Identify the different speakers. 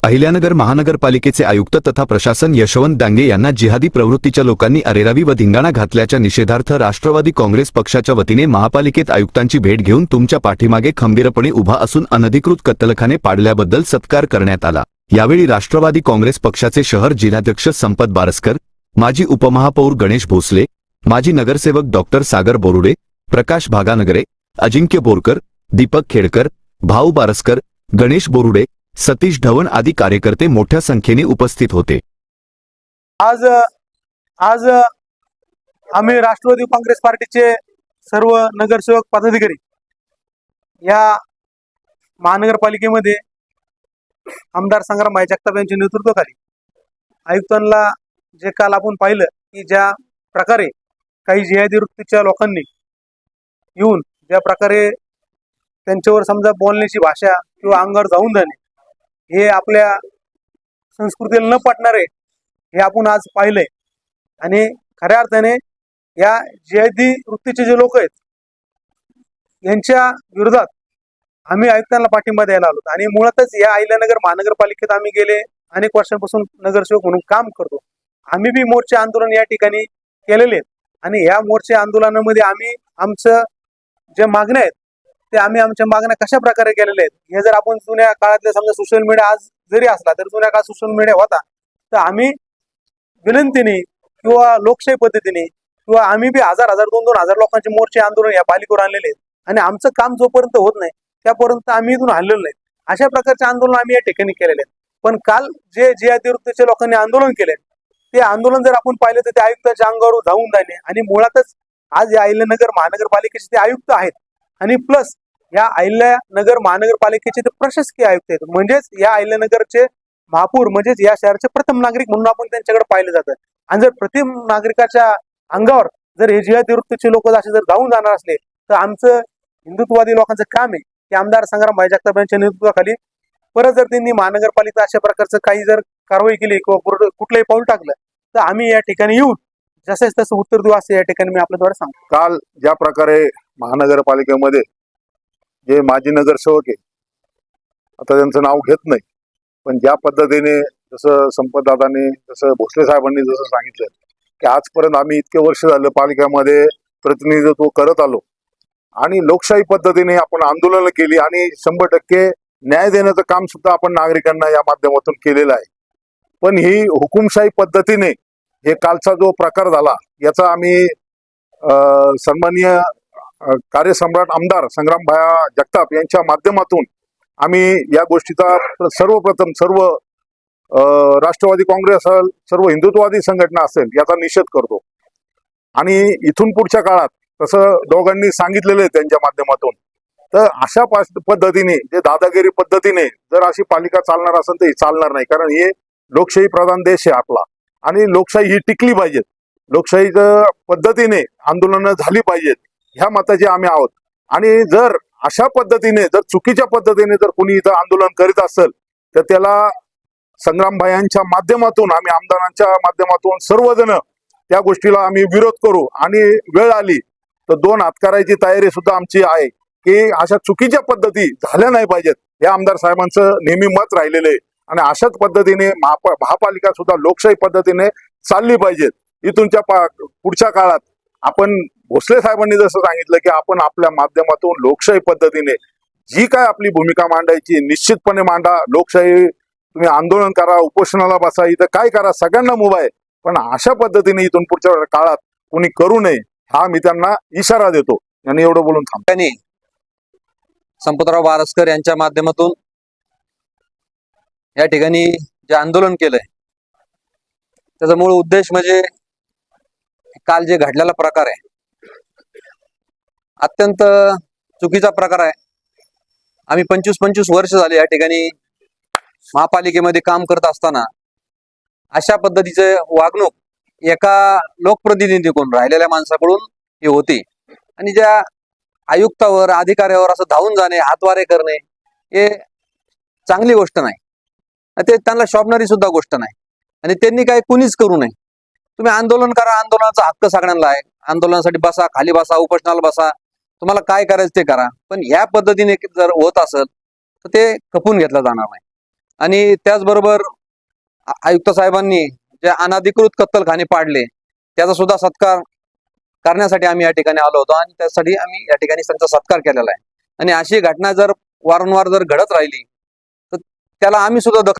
Speaker 1: अहिल्यानगर महानगरपालिकेचे आयुक्त तथा प्रशासन यशवंत डांगे यांना जिहादी प्रवृत्तीच्या लोकांनी अरेरावी व धिंगाणा घातल्याच्या निषेधार्थ राष्ट्रवादी काँग्रेस पक्षाच्या वतीने महापालिकेत आयुक्तांची भेट घेऊन तुमच्या पाठीमागे खंबीरपणे उभा असून अनधिकृत कत्तलखाने पाडल्याबद्दल सत्कार करण्यात आला। यावेळी राष्ट्रवादी काँग्रेस पक्षाचे शहर जिल्हाध्यक्ष संपत बारस्कर, माजी उपमहापौर गणेश भोसले, माजी नगरसेवक डॉक्टर सागर बोरुडे, प्रकाश भागानगरे, अजिंक्य बोरकर, दीपक खेडकर, भाऊ बारस्कर, गणेश बोरुडे, सतीश धवन आदी कार्यकर्ते मोठ्या संख्येने उपस्थित होते।
Speaker 2: आज आम्ही राष्ट्रवादी काँग्रेस पार्टीचे सर्व नगरसेवक पदाधिकारी या महानगरपालिकेमध्ये आमदार संग्राम जगताप यांच्या नेतृत्वाखाली आयुक्तांना जे काल आपण पाहिलं की ज्या प्रकारे काही जिहादी वृत्तीच्या लोकांनी येऊन ज्या प्रकारे त्यांच्यावर समजा बोलण्याची भाषा किंवा अंगावर जाऊन जाणे हे आपल्या संस्कृतीला न पटणारे हे आपण आज पाहिलंय। आणि खऱ्या अर्थाने या जिहादी वृत्तीचे जे लोक आहेत यांच्या विरोधात आम्ही आयुक्तांना पाठिंबा द्यायला आलो। आणि मुळातच या अहिल्यानगर महानगरपालिकेत आम्ही गेले अनेक वर्षांपासून नगरसेवक म्हणून काम करतो। आम्ही बी मोर्चे आंदोलन या ठिकाणी केलेले आहेत आणि या मोर्चे आंदोलनामध्ये आम्ही आमचं जे मागण्या आहेत ते आम्ही आमच्या मागण्या कशा प्रकारे केलेल्या आहेत हे जर आपण जुन्या काळातले समजा सोशल मीडिया आज जरी असला तर जुन्या काळात सोशल मीडिया होता तर आम्ही विनंतीने किंवा लोकशाही पद्धतीने किंवा आम्ही बी हजार 2,000 लोकांचे मोर्चे आंदोलन या पालिकेवर आणलेले आहेत आणि आमचं काम जोपर्यंत होत नाही त्यापर्यंत आम्ही इथून हललेलो नाही। अशा प्रकारचे आंदोलन आम्ही या ठिकाणी केलेले आहेत। पण काल जे जिहादी वृत्तीच्या लोकांनी आंदोलन केले ते आंदोलन जर आपण पाहिलं तर ते आयुक्ताच्या अंगावर धावून जाणे आणि मुळातच आज या अहिल्यानगर महानगरपालिकेचे ते आयुक्त आहेत आणि प्लस या अहिल्यानगर महानगरपालिकेचे ते प्रशासकीय आयुक्त आहेत। म्हणजेच या अहिल्यानगरचे महापौर म्हणजेच या शहराचे प्रथम नागरिक म्हणून आपण त्यांच्याकडे पाहिलं जातं। आणि जर प्रथम नागरिकाच्या अंगावर जर हे जिहादी वृत्तीचे लोक असे जर धावून जाणार असले तर आमचं हिंदुत्ववादी लोकांचं काम आहे की आमदार संग्राम जगताप यांच्या नेतृत्वाखाली परत जर त्यांनी महानगरपालिका अशा प्रकारचं काही जर कारवाई केली किंवा कुठलंही पाऊल टाकलं तर आम्ही या ठिकाणी येऊन जसं तसं उत्तर देऊ असं या ठिकाणी मी आपल्याद्वारे सांगतो।
Speaker 3: काल ज्या प्रकारे महानगरपालिकेमध्ये जे माजी नगरसेवक आहे आता त्यांचं नाव घेत नाही पण ज्या पद्धतीने जसं संपतदादांनी जसं भोसले साहेबांनी जसं सांगितलं की आजपर्यंत आम्ही इतके वर्ष झालं पालिकेमध्ये प्रतिनिधित्व करत आलो आणि लोकशाही पद्धतीने आपण आंदोलन केली आणि 100% न्याय देण्याचं काम सुद्धा आपण नागरिकांना या माध्यमातून केलेलं आहे। पण ही हुकुमशाही पद्धतीने हे कालचा जो प्रकार झाला याचा आम्ही सन्माननीय कार्यसम्राट आमदार संग्राम जगताप यांच्या माध्यमातून आम्ही या गोष्टीचा सर्वप्रथम सर्व राष्ट्रवादी काँग्रेस असेल सर्व हिंदुत्ववादी संघटना असेल याचा निषेध करतो। आणि इथून पुढच्या काळात तसं दोघांनी सांगितलेलं आहे त्यांच्या माध्यमातून तर अशा पद्धतीने जे दादागिरी पद्धतीने जर अशी पालिका चालणार असेल तर ही चालणार नाही। कारण हे लोकशाही प्रधान देश आहे आपला आणि लोकशाही ही टिकली पाहिजे, लोकशाहीच्या पद्धतीने आंदोलनं झाली पाहिजेत ह्या मताचे आम्ही आहोत। आणि जर अशा पद्धतीने जर चुकीच्या पद्धतीने जर कोणी इथं आंदोलन करीत असेल तर त्याला संग्रामभाईंच्या माध्यमातून आम्ही आमदारांच्या माध्यमातून सर्वजण त्या गोष्टीला आम्ही विरोध करू आणि वेळ आली तर 2 हात करायची तयारी सुद्धा आमची आहे की अशा चुकीच्या पद्धती झाल्या नाही पाहिजेत हे आमदार साहेबांचं नेहमी मत राहिलेलं आहे। आणि अशाच पद्धतीने महापालिका सुद्धा लोकशाही पद्धतीने चालली पाहिजेत। इथूनच्या पुढच्या काळात आपण भोसले साहेबांनी जसं सांगितलं की आपण आपल्या माध्यमातून लोकशाही पद्धतीने जी काय आपली भूमिका मांडायची निश्चितपणे मांडा। लोकशाही तुम्ही आंदोलन करा, उपोषणाला बसा, इथं काय करा, सगळ्यांना मुभा आहे पण अशा पद्धतीने इथून पुढच्या काळात कोणी करू नये हा मी त्यांना इशारा देतो। आणि एवढं बोलून थांबतो।
Speaker 4: संपतराव बारस्कर यांच्या माध्यमातून या ठिकाणी जे आंदोलन केलंय त्याचा मूळ उद्देश म्हणजे काल जे घडलेला प्रकार आहे अत्यंत चुकीचा प्रकार आहे। आम्ही 25 वर्ष झाले या ठिकाणी महापालिकेमध्ये काम करत असताना अशा पद्धतीचे वागणूक एका लोकप्रतिनिधीकडून राहिलेल्या माणसाकडून ही होती आणि ज्या आयुक्तावर अधिकाऱ्यावर असं धावून जाणे हातवारे करणे हे चांगली गोष्ट नाही, ते त्यांना शोभणारी सुद्धा गोष्ट नाही आणि त्यांनी काय कुणीच करू नये। तुम्ही आंदोलन करा, आंदोलनाचा हक्क सगळ्यांना आहे, आंदोलनासाठी बसा, खाली बसा, उपोषणाला बसा, तुम्हाला काय करायचं ते करा, पण ह्या पद्धतीने जर होत असेल तर ते खपून घेतलं जाणार नाही। आणि त्याचबरोबर आयुक्त साहेबांनी जे अनधिकृत कत्तलखाने पाडले त्याचा सुद्धा सत्कार करण्यासाठी आम्ही या ठिकाणी आलो होतो आणि त्यासाठी आम्ही या ठिकाणी त्यांचा सत्कार केलेला आहे. आणि अशी घटना जर वारंवार जर घडत राहिली तर त्याला आम्ही सुद्धा